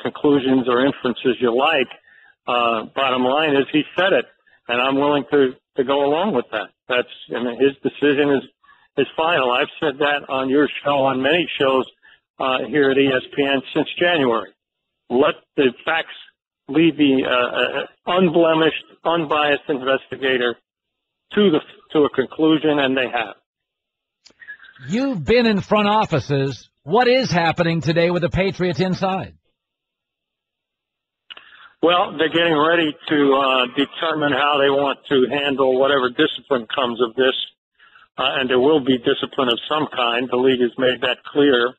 conclusions or inferences you like. Bottom line is he said it, and I'm willing to go along with that. His decision is final. I've said that on your show, on many shows here at ESPN since January. Let the facts lead the unblemished, unbiased investigator to a conclusion, and they have. You've been in front offices. What is happening today with the Patriots inside? Well, they're getting ready to determine how they want to handle whatever discipline comes of this, and there will be discipline of some kind. The league has made that clear.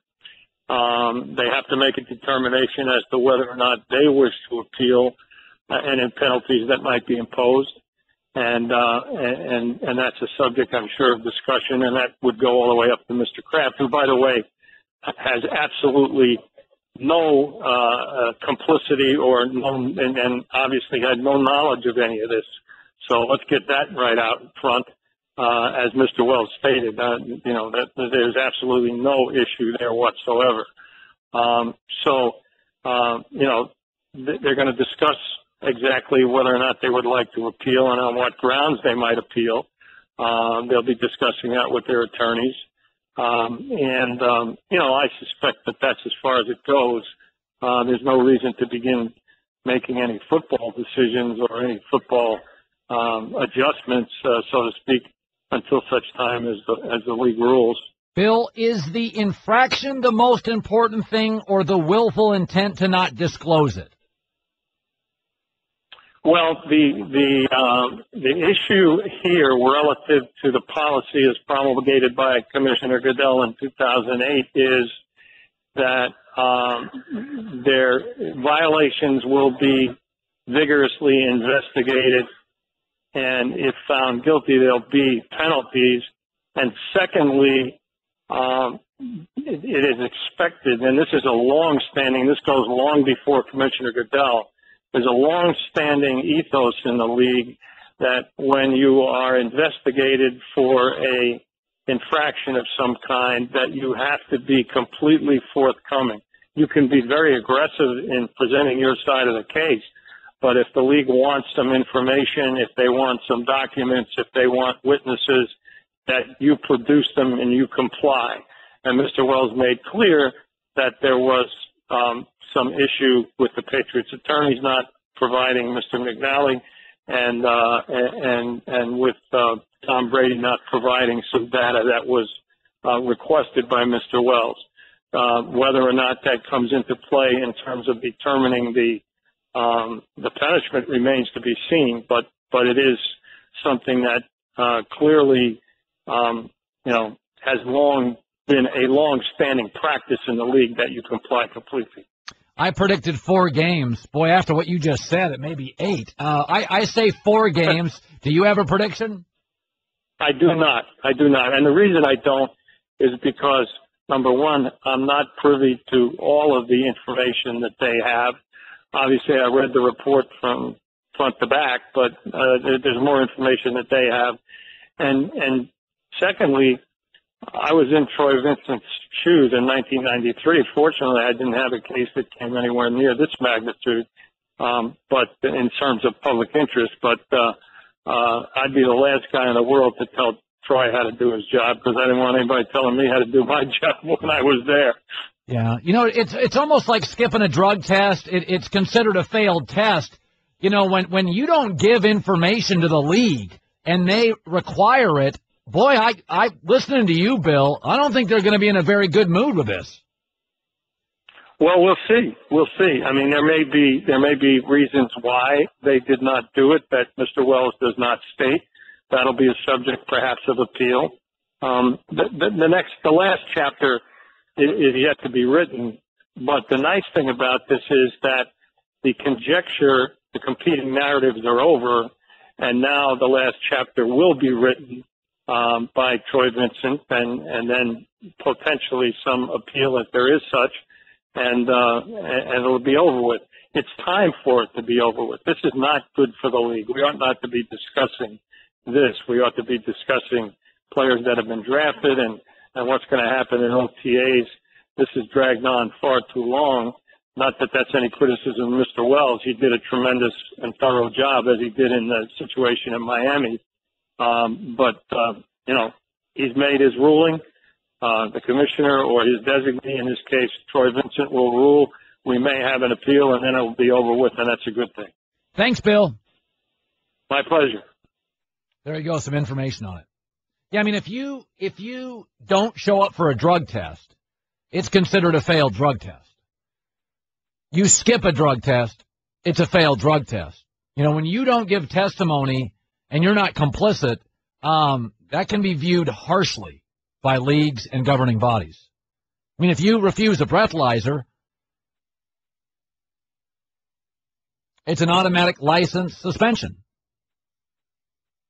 They have to make a determination as to whether or not they wish to appeal any penalties that might be imposed. And that's a subject, I'm sure, of discussion, and that would go all the way up to Mr. Kraft, who, by the way, has absolutely no complicity and obviously had no knowledge of any of this. So let's get that right out in front. As Mr. Wells stated, that there's absolutely no issue there whatsoever. They're going to discuss exactly whether or not they would like to appeal and on what grounds they might appeal. They'll be discussing that with their attorneys. I suspect that that's as far as it goes. There's no reason to begin making any football decisions or any football adjustments, so to speak, until such time as the league rules. Bill, is the infraction the most important thing, or the willful intent to not disclose it? Well, the issue here relative to the policy as promulgated by Commissioner Goodell in 2008 is that their violations will be vigorously investigated, and if found guilty, there'll be penalties. And secondly, it is expected, and this is this goes long before Commissioner Goodell, there's a long-standing ethos in the league that when you are investigated for a infraction of some kind, that you have to be completely forthcoming. You can be very aggressive in presenting your side of the case, but if the league wants some information, if they want some documents, if they want witnesses, that you produce them and you comply. And Mr. Wells made clear that there was some issue with the Patriots attorneys not providing Mr. McNally and with Tom Brady not providing some data that was requested by Mr. Wells. Whether or not that comes into play in terms of determining the punishment remains to be seen, but it is something that clearly has long been a long-standing practice in the league that you comply completely. I predicted 4 games. Boy, after what you just said, it may be 8. I say 4 games. Do you have a prediction? I do not. And the reason I don't is because, number one, I'm not privy to all of the information that they have. Obviously, I read the report from front to back, but there's more information that they have. And secondly, I was in Troy Vincent's shoes in 1993. Fortunately, I didn't have a case that came anywhere near this magnitude, but in terms of public interest. But I'd be the last guy in the world to tell Troy how to do his job, because I didn't want anybody telling me how to do my job when I was there. Yeah, it's almost like skipping a drug test. It's considered a failed test. When you don't give information to the league and they require it, boy, I listening to you, Bill, I don't think they're going to be in a very good mood with this. Well, we'll see. We'll see. I mean, there may be reasons why they did not do it that Mr. Wells does not state. That'll be a subject, perhaps, of appeal. The last chapter is yet to be written. But the nice thing about this is that the conjecture, the competing narratives are over, and now the last chapter will be written by Troy Vincent, and then potentially some appeal if there is such. And it'll be over with. It's time for it to be over with. This is not good for the league. We ought not to be discussing this. We ought to be discussing players that have been drafted and what's going to happen in OTAs. This has dragged on far too long. Not that that's any criticism of Mr. Wells. He did a tremendous and thorough job, as he did in the situation in Miami. He's made his ruling. The commissioner or his designee, in this case, Troy Vincent, will rule. We may have an appeal, and then it will be over with, and that's a good thing. Thanks, Bill. My pleasure. There you go, some information on it. Yeah, I mean, if you don't show up for a drug test, it's considered a failed drug test. You skip a drug test, it's a failed drug test. When you don't give testimony and you're not complicit, that can be viewed harshly by leagues and governing bodies. I mean, if you refuse a breathalyzer, it's an automatic license suspension.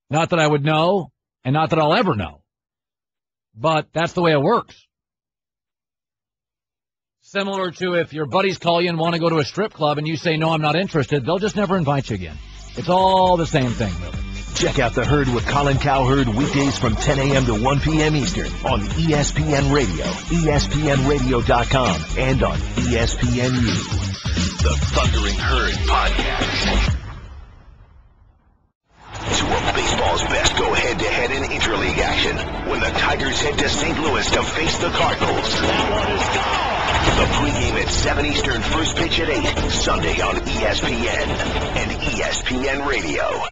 Not that I would know, and not that I'll ever know. But that's the way it works. Similar to if your buddies call you and want to go to a strip club and you say, no, I'm not interested, they'll just never invite you again. It's all the same thing, really. Check out The Herd with Colin Cowherd weekdays from 10 a.m. to 1 p.m. Eastern on ESPN Radio, ESPNradio.com, and on ESPNU. The Thundering Herd Podcast. Two of baseball's best go head-to-head in interleague action when the Tigers head to St. Louis to face the Cardinals. That one is gone. The pregame at 7 Eastern, first pitch at 8, Sunday on ESPN and ESPN Radio.